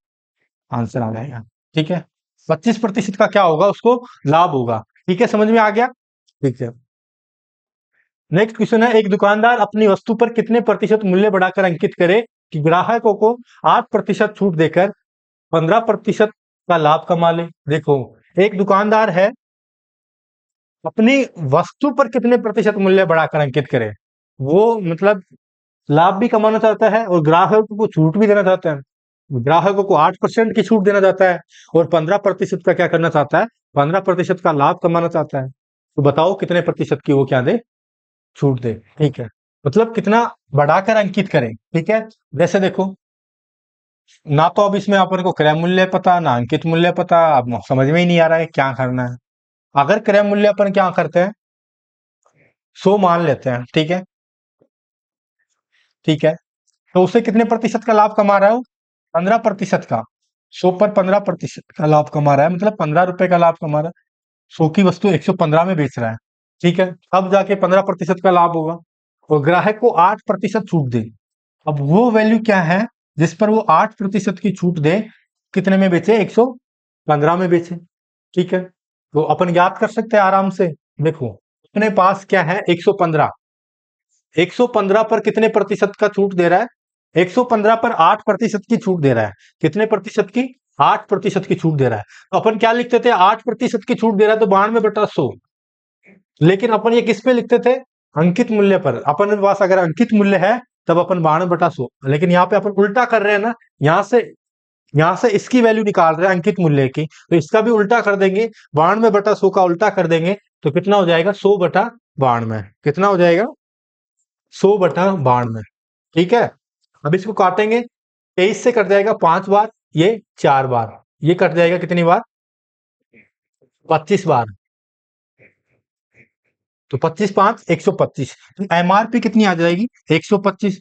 आंसर आ जाएगा। ठीक है, 25% का क्या होगा? उसको लाभ होगा। ठीक है, समझ में आ गया। ठीक है, नेक्स्ट क्वेश्चन है, एक दुकानदार अपनी वस्तु पर कितने प्रतिशत मूल्य बढ़ाकर अंकित करे कि ग्राहकों को 8% छूट देकर 15% का लाभ कमा ले। देखो, एक दुकानदार है, अपनी वस्तु पर कितने प्रतिशत मूल्य बढ़ाकर अंकित करे? वो मतलब लाभ भी कमाना चाहता है और ग्राहकों को छूट भी देना चाहता है। ग्राहकों को 8% की छूट देना चाहता है और 15% का क्या करना चाहता है? 15% का लाभ कमाना चाहता है। तो बताओ कितने प्रतिशत की वो क्या दे? छूट दे। ठीक है, मतलब कितना बढ़ाकर अंकित करें। ठीक है, जैसे देखो, ना तो अब इसमें अपन को क्रय मूल्य पता, ना अंकित मूल्य पता, अब समझ में ही नहीं आ रहा है क्या करना है। अगर क्रय मूल्य अपन क्या करते हैं, 100 मान लेते हैं। ठीक है, ठीक है, तो उससे कितने प्रतिशत का लाभ कमा रहा है वो? 15% का। 100 पर 15% का लाभ कमा रहा है, मतलब 15 रुपए का लाभ कमा रहा है। 100 की वस्तु 115 में बेच रहा है। ठीक है, अब जाके 15% का लाभ होगा और ग्राहक को 8% छूट दे। अब वो वैल्यू क्या है जिस पर वो 8% की छूट दे? कितने में बेचे? 115 में बेचे। ठीक है, तो अपन याद कर सकते हैं आराम से। देखो, अपने पास क्या है? 115। 115 पर कितने प्रतिशत का छूट दे रहा है? 115 पर 8% की छूट दे रहा है। कितने प्रतिशत की? 8% की छूट दे रहा है। तो अपन क्या लिखते थे? 8% की छूट दे रहा है तो 92/100। लेकिन अपन ये किस पे लिखते थे? अंकित मूल्य पर। अपन के पास अगर अंकित मूल्य है तब अपन 92/100, लेकिन यहाँ पे अपन उल्टा कर रहे हैं ना। यहाँ से इसकी वैल्यू निकाल रहे हैं अंकित मूल्य की, तो इसका भी उल्टा कर देंगे। 92/100 का उल्टा कर देंगे तो कितना हो जाएगा? 100/92। कितना हो जाएगा? 100/92। ठीक है, अब इसको काटेंगे, 23 से कट जाएगा 5 बार, ये 4 बार, ये कट जाएगा कितनी बार? 25 बार। तो 25×5 125। एमआरपी कितनी आ जाएगी? 125।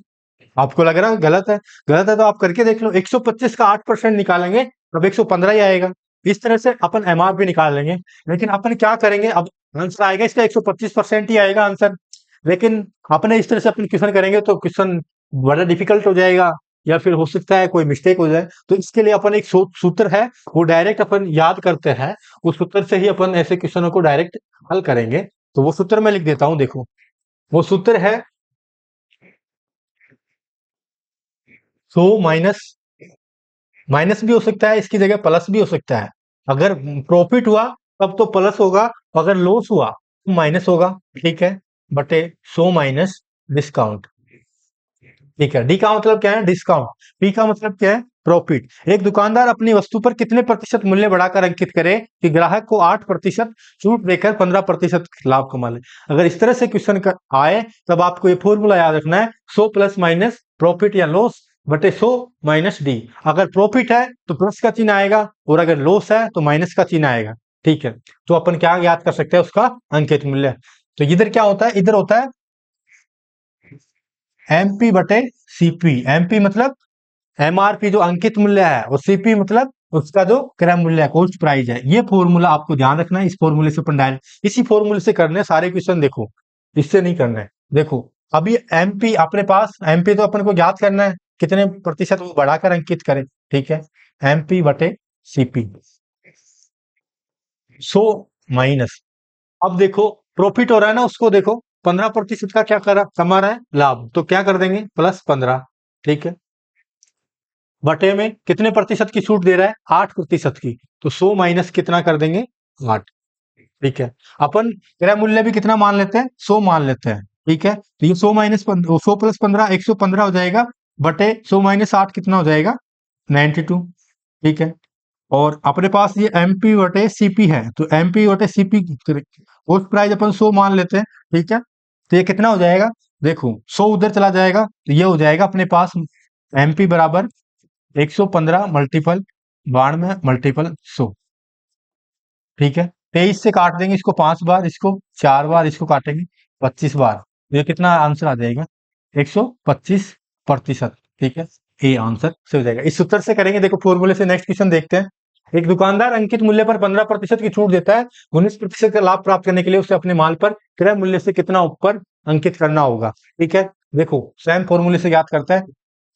आपको लग रहा है गलत है? गलत है तो आप करके देख लो। 125 का 8% निकालेंगे तब 115 ही आएगा। इस तरह से अपन एमआरपी निकाल लेंगे। लेकिन अपन क्या करेंगे, अब आंसर आएगा इसका 125% ही आएगा आंसर। लेकिन अपने इस तरह से अपन क्वेश्चन करेंगे तो क्वेश्चन बड़ा डिफिकल्ट हो जाएगा, या फिर हो सकता है कोई मिस्टेक हो जाए। तो इसके लिए अपन एक सूत्र है वो डायरेक्ट अपन याद करते हैं। उस सूत्र से ही अपन ऐसे क्वेश्चनों को डायरेक्ट हल करेंगे। तो वो सूत्र मैं लिख देता हूं, देखो। वो सूत्र है 100 माइनस, माइनस भी हो सकता है इसकी जगह, प्लस भी हो सकता है। अगर प्रॉफिट हुआ तब तो प्लस होगा, अगर लॉस हुआ तो माइनस होगा, ठीक है, बटे 100 माइनस डिस्काउंट, ठीक है। डी का मतलब क्या है? डिस्काउंट। पी का मतलब क्या है? प्रॉफिट। एक दुकानदार अपनी वस्तु पर कितने प्रतिशत मूल्य बढ़ाकर अंकित करे कि ग्राहक को 8% छूट देकर 15% लाभ कमा ले। अगर इस तरह से क्वेश्चन आए तब आपको ये फॉर्मूला याद रखना है, 100 प्लस माइनस प्रॉफिट या लॉस बटे 100 माइनस डी। अगर प्रॉफिट है तो प्लस का चिन्ह आएगा, और अगर लॉस है तो माइनस का चिन्ह आएगा, ठीक है। तो अपन क्या याद कर सकते हैं? उसका अंकित मूल्य। तो इधर क्या होता है? इधर होता है एमपी बटे सीपी। एमपी मतलब एमआरपी जो अंकित मूल्य है, और सीपी मतलब उसका जो क्रय मूल्य है, कॉस्ट प्राइस है। ये फॉर्मूला आपको ध्यान रखना है। इस फॉर्मूले से अपन डायरेक्ट इसी फॉर्मूले से करने हैं सारे क्वेश्चन। देखो, इससे नहीं करना है। देखो, अभी एमपी अपने पास, एमपी तो अपन को ज्ञात करना है कितने प्रतिशत वो बढ़ाकर अंकित करें, ठीक है। एमपी बटे सीपी 100 माइनस, अब देखो प्रॉफिट हो रहा है ना, उसको देखो 15% का क्या कमा रहा है? लाभ। तो क्या कर देंगे? +15, ठीक है, बटे में कितने प्रतिशत की छूट दे रहा है? 8% की। तो 100 माइनस कितना कर देंगे? 8, ठीक है। अपन क्रय मूल्य भी कितना मान लेते हैं? 100 मान लेते हैं, ठीक है। तो ये 100 माइनस 100 प्लस 15 115 हो जाएगा, बटे 100 माइनस 8 कितना हो जाएगा? 92, ठीक है। और अपने पास ये एमपी बटे सीपी है, तो एमपी बटे सीपी पोस्ट प्राइस अपन 100 मान लेते हैं, ठीक है। तो ये कितना हो जाएगा? देखो 100 उधर चला जाएगा, तो ये हो जाएगा अपने पास एमपी बराबर 115 मल्टीपल 92 मल्टीपल 100, ठीक है। 23 से काट देंगे इसको 5 बार, इसको 4 बार, इसको काटेंगे 25 बार। तो ये कितना आंसर आ जाएगा? 125%, ठीक है। ये आंसर से हो जाएगा। इस सूत्र से करेंगे। देखो फॉर्मूले से नेक्स्ट क्वेश्चन देखते हैं। एक दुकानदार अंकित मूल्य पर 15% की छूट देता है। 19% का लाभ प्राप्त करने के लिए उसे अपने माल पर क्रय मूल्य से कितना ऊपर अंकित करना होगा, ठीक है। देखो सेम फॉर्मूले से याद करता है,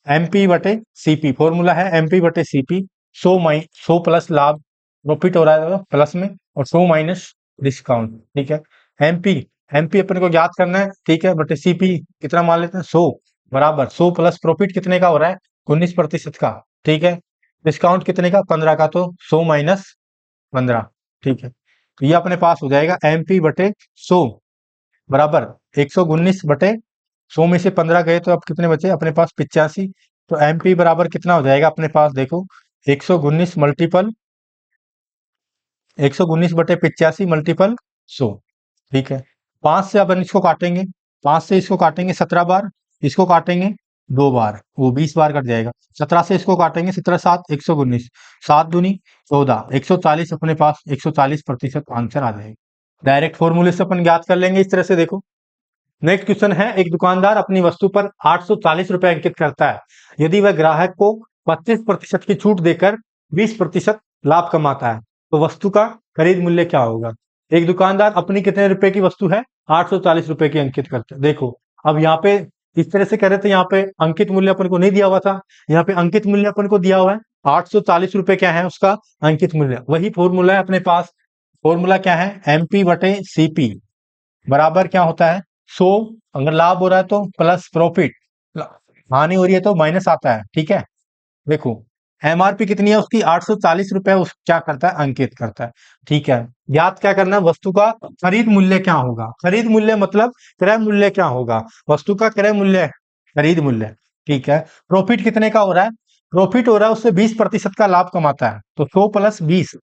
एमपी बटे सीपी। फॉर्मूला है एमपी बटे सीपी। 100 प्लस लाभ, प्रॉफिट हो रहा है प्लस में, और 100 माइनस डिस्काउंट, ठीक है। एमपी एमपी अपन को ज्ञात करना है, ठीक है, बटे सीपी कितना मान लेते हैं? 100 बराबर 100 प्लस प्रॉफिट कितने का हो रहा है? 19% का, ठीक है। डिस्काउंट कितने का? 15 का, तो 100 माइनस 15, ठीक है। तो ये अपने पास हो जाएगा एमपी बटे 100 बराबर 119 बटे 100 में से 15 गए तो अब कितने बचे अपने पास? 85। तो एमपी बराबर कितना हो जाएगा अपने पास? देखो 119 मल्टीपल 119 बटे 85 मल्टीपल 100, ठीक है। 5 से अपन इसको काटेंगे, 5 से इसको काटेंगे 17 बार, इसको काटेंगे 2 बार, वो 20 बार कट जाएगा। 17 से इसको काटेंगे, 17 7 119, 7 दूनी 14, 140 अपने पास 140% आंसर आ जाएगा। डायरेक्ट फॉर्मूले से अपन ज्ञात कर लेंगे इस तरह से। देखो नेक्स्ट क्वेश्चन है, एक दुकानदार अपनी वस्तु पर 840 रुपए अंकित करता है। यदि वह ग्राहक को 25% की छूट देकर 20% लाभ कमाता है, तो वस्तु का खरीद मूल्य क्या होगा? एक दुकानदार अपनी कितने रुपए की वस्तु है? 840 रुपए की अंकित करता है। देखो अब यहाँ पे इस तरह से करे तो यहाँ पे अंकित मूल्य अपन को नहीं दिया हुआ था, यहाँ पे अंकित मूल्य अपन को दिया हुआ है। 840 रुपए क्या है उसका अंकित मूल्य? वही फॉर्मूला है अपने पास। फॉर्मूला क्या है? एमपी बटे सीपी बराबर क्या होता है? 100, अगर लाभ हो रहा है तो प्लस प्रॉफिट, हानि हो रही है तो माइनस आता है, ठीक है। देखो एमआरपी कितनी है उसकी? 840 रुपए। उस क्या करता है? अंकित करता है, ठीक है। याद क्या करना है? वस्तु का खरीद मूल्य क्या होगा? खरीद मूल्य मतलब क्रय मूल्य क्या होगा? वस्तु का क्रय मूल्य खरीद मूल्य, ठीक है। प्रॉफिट कितने का हो रहा है? प्रॉफिट हो रहा है उससे 20% का लाभ कमाता है, तो 100 प्लस 20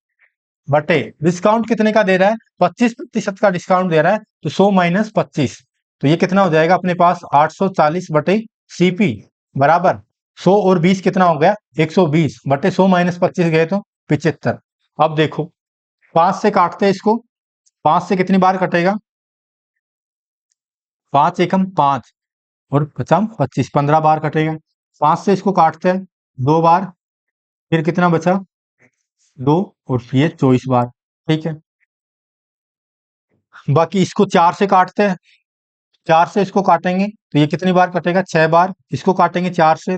बटे डिस्काउंट कितने का दे रहा है? 25% का डिस्काउंट दे रहा है, तो 100 माइनस 25। तो ये कितना हो जाएगा अपने पास? 840 बटे सीपी बराबर 100 और 20 कितना हो गया? 120 बटे 100 माइनस 25 गए तो 75। अब देखो 5 से काटते हैं इसको, 5 से कितनी बार कटेगा? 5 एकम 5 और पचम 25, 15 बार कटेगा। 5 से इसको काटते हैं 2 बार, फिर कितना बचा? 2, और ये 24 बार, ठीक है। बाकी इसको 4 से काटते हैं, 4 से इसको काटेंगे तो ये कितनी बार कटेगा? 6 बार। इसको काटेंगे 4 से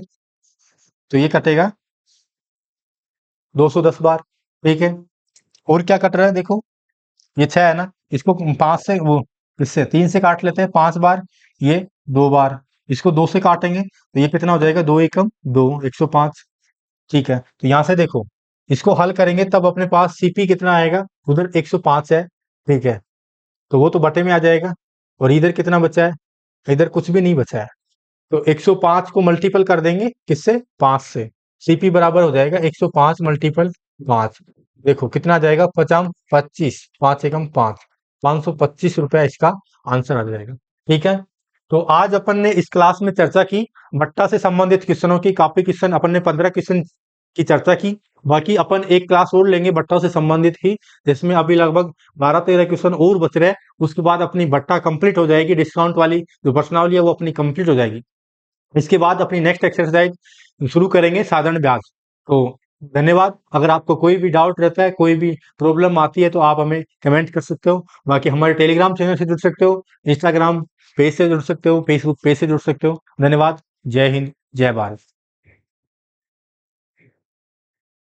तो ये कटेगा 210 बार, ठीक है। और क्या कट रहा है? देखो ये 6 है ना, इसको 5 से वो इससे 3 से काट लेते हैं 5 बार, ये 2 बार। इसको 2 से काटेंगे तो ये कितना हो जाएगा? 2 एकम 2, 105, ठीक है। तो यहाँ से देखो इसको हल करेंगे तब अपने पास सीपी कितना आएगा, उधर 105 है, ठीक है, तो वो तो बटे में आ जाएगा। और इधर कितना बचा है, इधर कुछ भी नहीं बचा है, तो 105 को मल्टीपल कर देंगे किससे, 5 से। सीपी बराबर हो जाएगा 105 मल्टीपल 5। देखो कितना आ जाएगा, 50 25, 5 एकम 5, 525 रुपया इसका आंसर आ जाएगा। ठीक है, तो आज अपन ने इस क्लास में चर्चा की भट्टा से संबंधित क्वेश्चनों की। काफी क्वेश्चन अपन ने 15 क्वेश्चन की चर्चा की। बाकी अपन एक क्लास और लेंगे भट्टा से संबंधित ही, जिसमें अभी लगभग 12-13 क्वेश्चन और बच रहे हैं। उसके बाद अपनी भट्टा कंप्लीट हो जाएगी, डिस्काउंट वाली जो प्रश्नावली है वो अपनी कंप्लीट हो जाएगी। इसके बाद अपनी नेक्स्ट एक्सरसाइज शुरू करेंगे, साधारण ब्याज। तो धन्यवाद। अगर आपको कोई भी डाउट रहता है, कोई भी प्रॉब्लम आती है, तो आप हमें कमेंट कर सकते हो। बाकी हमारे टेलीग्राम चैनल से जुड़ सकते हो, इंस्टाग्राम पेज से जुड़ सकते हो, फेसबुक पेज से जुड़ सकते हो। धन्यवाद। जय हिंद, जय भारत।